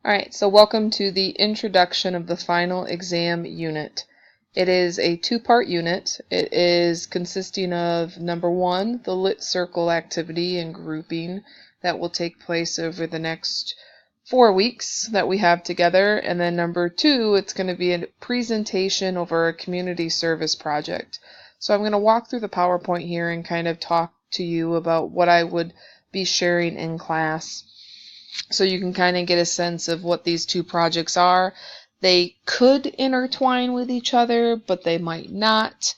Alright, so welcome to the introduction of the final exam unit. It is a two-part unit. It is consisting of number 1, the lit circle activity and grouping that will take place over the next 4 weeks that we have together, and then number 2, it's going to be a presentation over a community service project. So I'm going to walk through the PowerPoint here and kind of talk to you about what I would be sharing in class, so you can kind of get a sense of what these two projects are. They could intertwine with each other, but they might not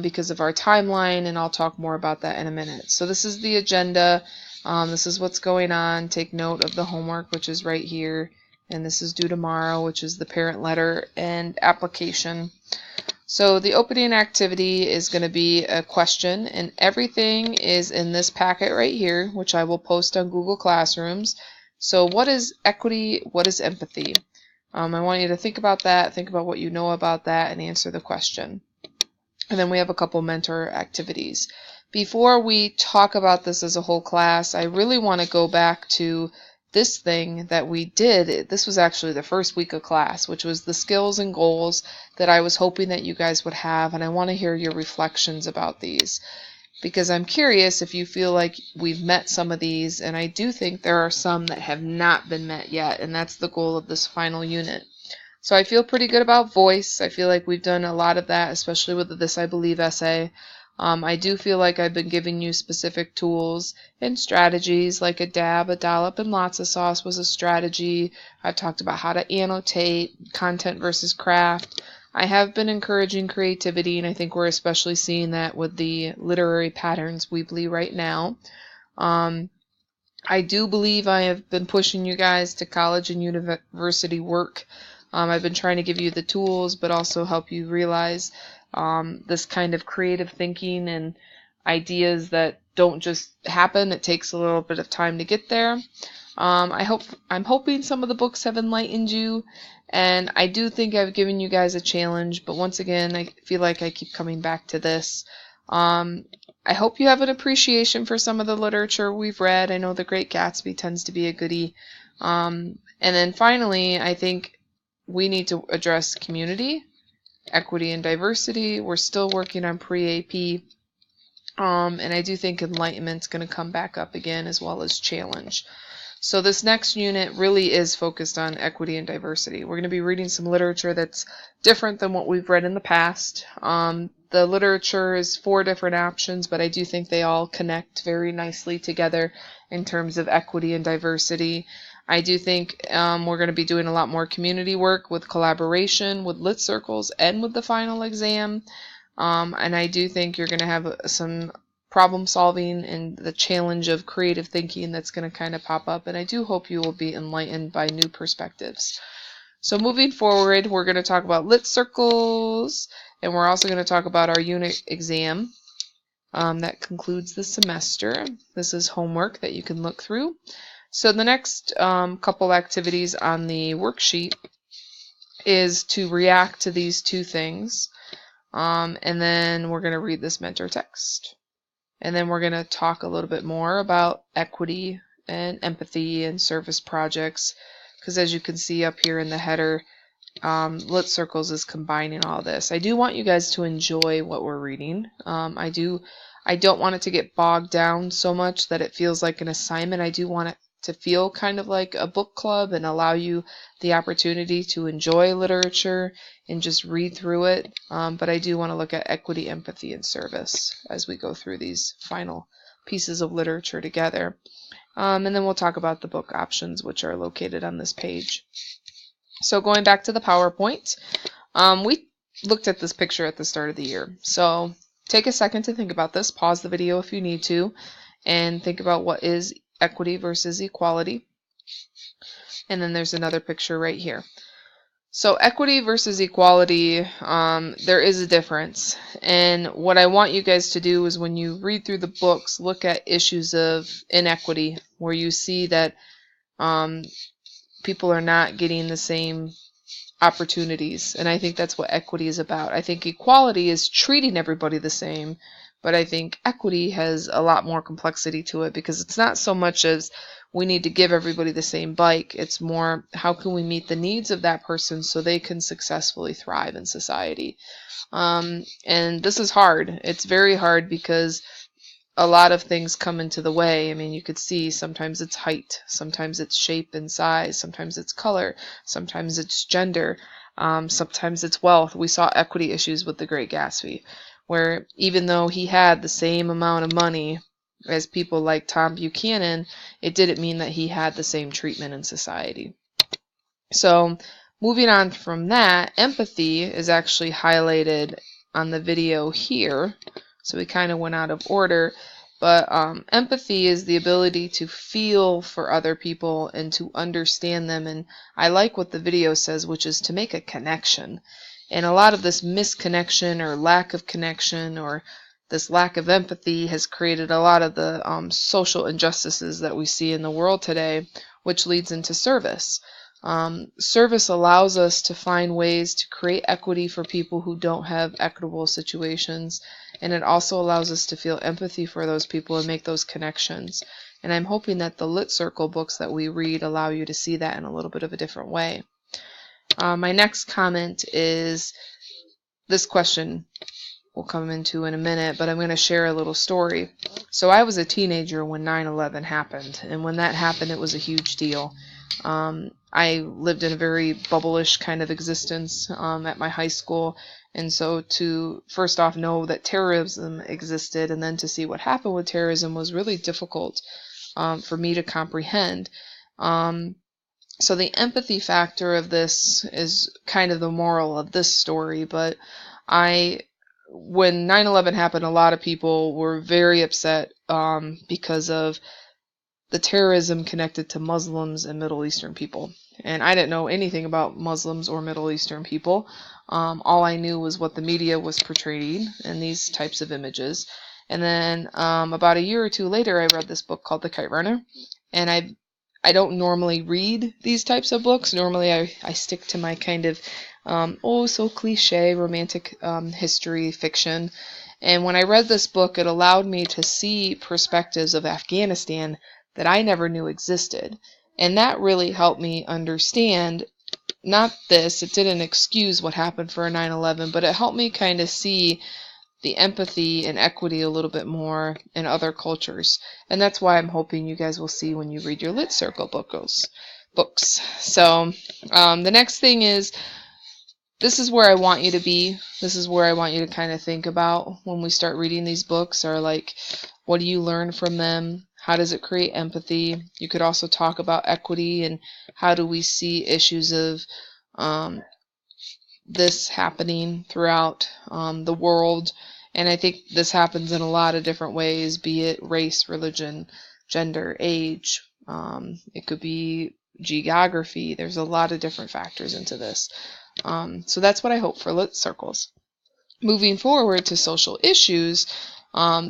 because of our timeline, and I'll talk more about that in a minute. So this is the agenda. This is what's going on. Take note of the homework, which is right here, and this is due tomorrow, which is the parent letter and application. So the opening activity is going to be a question, and everything is in this packet right here, which I will post on Google Classrooms. So what is equity? What is empathy? I want you to think about that, think about what you know about that, and answer the question. And then we have a couple mentor activities. Before we talk about this as a whole class, I really want to go back to this thing that we did. This was actually the first week of class, which was the skills and goals that I was hoping that you guys would have, and I want to hear your reflections about these, because I'm curious if you feel like we've met some of these, and I do think there are some that have not been met yet, and that's the goal of this final unit. So I feel pretty good about voice. I feel like we've done a lot of that, especially with the This I Believe essay. I do feel like I've been giving you specific tools and strategies, like a dab, a dollop, and lots of sauce was a strategy. I've talked about how to annotate, content versus craft. I have been encouraging creativity, and I think we're especially seeing that with the literary patterns Weebly right now. I do believe I have been pushing you guys to college and university work. I've been trying to give you the tools, but also help you realize this kind of creative thinking and ideas that don't just happen. It takes a little bit of time to get there. I'm hoping some of the books have enlightened you, and I do think I've given you guys a challenge, but once again, I feel like I keep coming back to this. I hope you have an appreciation for some of the literature we've read. I know The Great Gatsby tends to be a goodie. And then finally, I think we need to address community, equity, and diversity. We're still working on pre-AP. And I do think enlightenment's going to come back up again, as well as challenge. So this next unit really is focused on equity and diversity. We're going to be reading some literature that's different than what we've read in the past. The literature is 4 different options, but I do think they all connect very nicely together in terms of equity and diversity. I do think we're going to be doing a lot more community work with collaboration, with lit circles, and with the final exam. And I do think you're going to have some problem solving and the challenge of creative thinking that's going to kind of pop up. And I do hope you will be enlightened by new perspectives. So moving forward, we're going to talk about lit circles, and we're also going to talk about our unit exam. That concludes the semester. This is homework that you can look through. So the next couple activities on the worksheet is to react to these 2 things. And then we're going to read this mentor text. And then we're going to talk a little bit more about equity and empathy and service projects, because as you can see up here in the header, Lit Circles is combining all this. I do want you guys to enjoy what we're reading. I don't want it to get bogged down so much that it feels like an assignment. I do want it to feel kind of like a book club and allow you the opportunity to enjoy literature and just read through it. But I do want to look at equity, empathy, and service as we go through these final pieces of literature together. And then we'll talk about the book options, which are located on this page. So going back to the PowerPoint, we looked at this picture at the start of the year. So take a second to think about this. Pause the video if you need to, and think about what is equity versus equality. And then there's another picture right here. So equity versus equality, there is a difference. And what I want you guys to do is when you read through the books, look at issues of inequity where you see that people are not getting the same opportunities. And I think that's what equity is about. I think equality is treating everybody the same, But I think equity has a lot more complexity to it, because it's not so much as we need to give everybody the same bike. It's more, how can we meet the needs of that person so they can successfully thrive in society? And this is hard. It's very hard because a lot of things come into the way. I mean, you could see sometimes it's height, sometimes it's shape and size, sometimes it's color, sometimes it's gender, sometimes it's wealth. We saw equity issues with The Great Gatsby, where even though he had the same amount of money as people like Tom Buchanan, it didn't mean that he had the same treatment in society. So moving on from that, empathy is actually highlighted on the video here. So we kind of went out of order. But empathy is the ability to feel for other people and to understand them. And I like what the video says, which is to make a connection. And a lot of this misconnection or lack of connection or this lack of empathy has created a lot of the social injustices that we see in the world today, which leads into service. Service allows us to find ways to create equity for people who don't have equitable situations, and it also allows us to feel empathy for those people and make those connections. And I'm hoping that the Lit Circle books that we read allow you to see that in a little bit of a different way. My next comment is this question we'll come into in a minute, but I'm going to share a little story. So I was a teenager when 9/11 happened, and when that happened, it was a huge deal. I lived in a very bubble-ish kind of existence at my high school, and so to first off know that terrorism existed and then to see what happened with terrorism was really difficult for me to comprehend. So the empathy factor of this is kind of the moral of this story, but when 9/11 happened, a lot of people were very upset because of the terrorism connected to Muslims and Middle Eastern people. And I didn't know anything about Muslims or Middle Eastern people. All I knew was what the media was portraying in these types of images. And then about a year or two later, I read this book called The Kite Runner. And I don't normally read these types of books. Normally I stick to my kind of so cliche romantic history fiction. And when I read this book, it allowed me to see perspectives of Afghanistan that I never knew existed. And that really helped me understand, not this, it didn't excuse what happened for 9/11, but it helped me kind of see the empathy and equity a little bit more in other cultures. And that's why I'm hoping you guys will see when you read your Lit Circle books. So the next thing is, this is where I want you to be. This is where I want you to kind of think about when we start reading these books, are like, what do you learn from them? How does it create empathy? You could also talk about equity and how do we see issues of this happening throughout the world. And I think this happens in a lot of different ways, be it race, religion, gender, age. It could be geography. There's a lot of different factors into this. So that's what I hope for Lit Circles. Moving forward to social issues,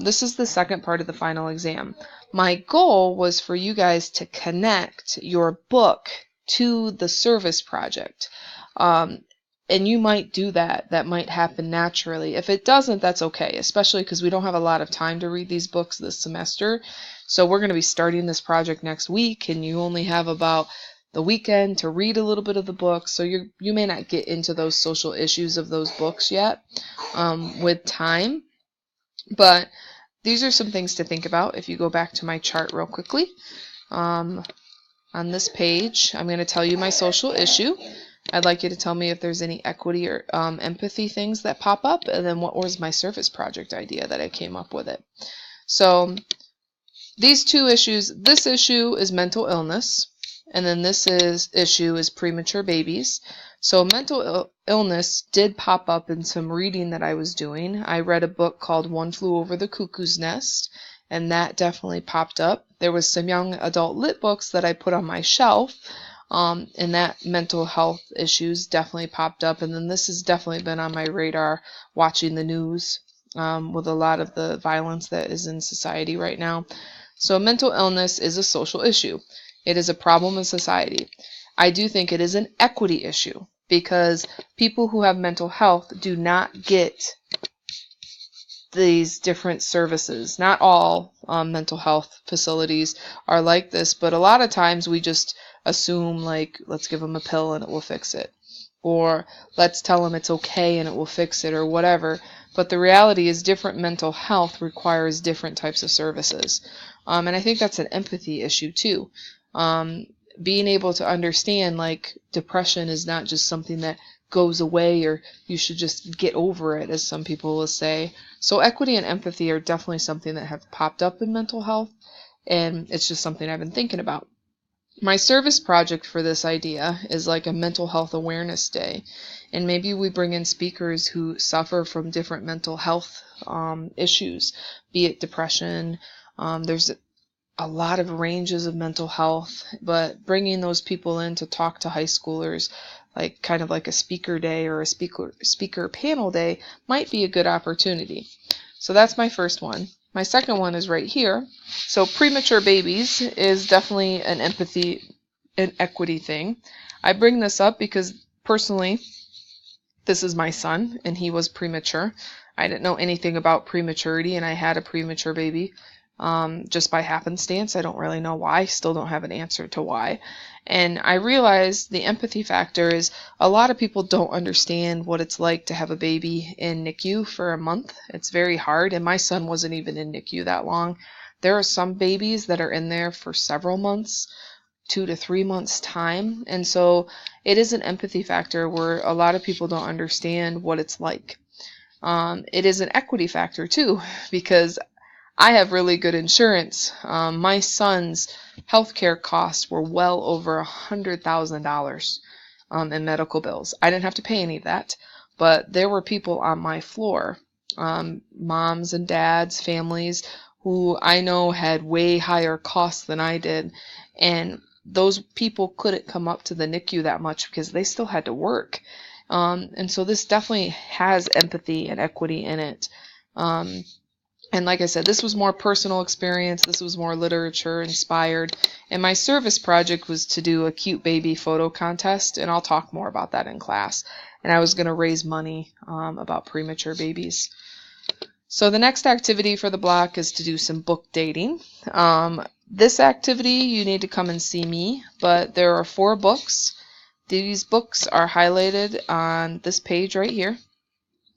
this is the second part of the final exam. My goal was for you guys to connect your book to the service project. And you might do that. That might happen naturally. If it doesn't, that's okay, especially because we don't have a lot of time to read these books this semester. So we're going to be starting this project next week, and you only have about the weekend to read a little bit of the book. So you may not get into those social issues of those books yet with time. But these are some things to think about. If you go back to my chart real quickly, on this page, I'm going to tell you my social issue. I'd like you to tell me if there's any equity or empathy things that pop up, and then what was my service project idea that I came up with it. So these two issues, this issue is mental illness, and then this issue is premature babies. So mental illness did pop up in some reading that I was doing. I read a book called One Flew Over the Cuckoo's Nest, and that definitely popped up. There was some young adult lit books that I put on my shelf, and that mental health issues definitely popped up. And then this has definitely been on my radar, watching the news with a lot of the violence that is in society right now. So mental illness is a social issue. It is a problem in society. I do think it is an equity issue, because people who have mental health do not get these different services. Not all mental health facilities are like this, but a lot of times we just assume, like, let's give them a pill and it will fix it, or let's tell them it's okay and it will fix it, or whatever. But the reality is different mental health requires different types of services. And I think that's an empathy issue too. Being able to understand, like, depression is not just something that goes away or you should just get over it, as some people will say. So equity and empathy are definitely something that have popped up in mental health, and it's just something I've been thinking about. My service project for this idea is like a mental health awareness day, and maybe we bring in speakers who suffer from different mental health issues, be it depression. There's a lot of ranges of mental health, but bringing those people in to talk to high schoolers, like kind of like a speaker day or a speaker panel day, might be a good opportunity. So that's my first one. My second one is right here. So premature babies is definitely an empathy and equity thing. I bring this up because personally, this is my son, and he was premature. I didn't know anything about prematurity, and I had a premature baby just by happenstance. I don't really know why. Still don't have an answer to why. And I realized the empathy factor is a lot of people don't understand what it's like to have a baby in NICU for a month. It's very hard, and my son wasn't even in NICU that long. There are some babies that are in there for several months, 2 to 3 months time, and so it is an empathy factor where a lot of people don't understand what it's like. It is an equity factor too, because I have really good insurance. My son's healthcare costs were well over $100,000 in medical bills. I didn't have to pay any of that, but there were people on my floor, moms and dads, families, who I know had way higher costs than I did, and those people couldn't come up to the NICU that much because they still had to work. And so this definitely has empathy and equity in it. And like I said, this was more personal experience. This was more literature inspired. And my service project was to do a cute baby photo contest, and I'll talk more about that in class. And I was going to raise money about premature babies. So the next activity for the block is to do some book dating. This activity, you need to come and see me, but there are 4 books. These books are highlighted on this page right here.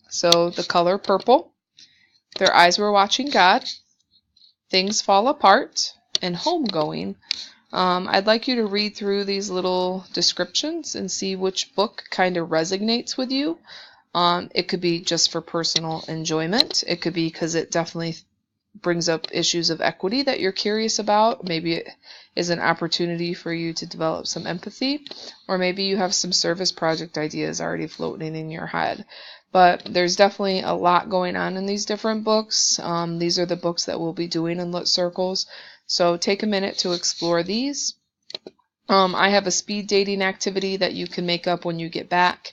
So The Color Purple, Their Eyes Were Watching God, Things Fall Apart, and Homegoing. I'd like you to read through these little descriptions and see which book kind of resonates with you. It could be just for personal enjoyment. It could be because it definitely brings up issues of equity that you're curious about. Maybe it is an opportunity for you to develop some empathy, or maybe you have some service project ideas already floating in your head. But there's definitely a lot going on in these different books. These are the books that we'll be doing in Lit Circles. So take a minute to explore these. I have a speed dating activity that you can make up when you get back,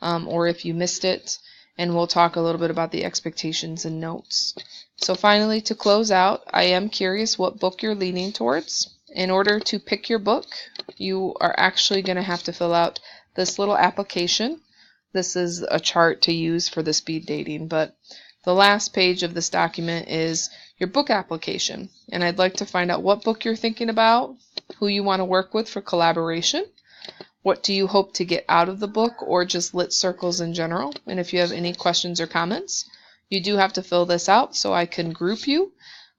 or if you missed it, and we'll talk a little bit about the expectations and notes. So finally, to close out, I am curious what book you're leaning towards. In order to pick your book, you are actually going to have to fill out this little application. This is a chart to use for the speed dating, but the last page of this document is your book application. And I'd like to find out what book you're thinking about, who you want to work with for collaboration, what do you hope to get out of the book, or just Lit Circles in general, and if you have any questions or comments. You do have to fill this out so I can group you,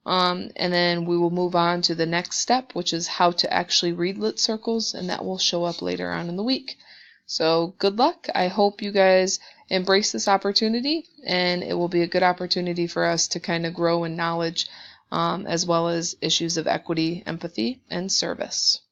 and then we will move on to the next step, which is how to actually read Lit Circles, and that will show up later on in the week. So good luck. I hope you guys embrace this opportunity, and it will be a good opportunity for us to kind of grow in knowledge, as well as issues of equity, empathy, and service.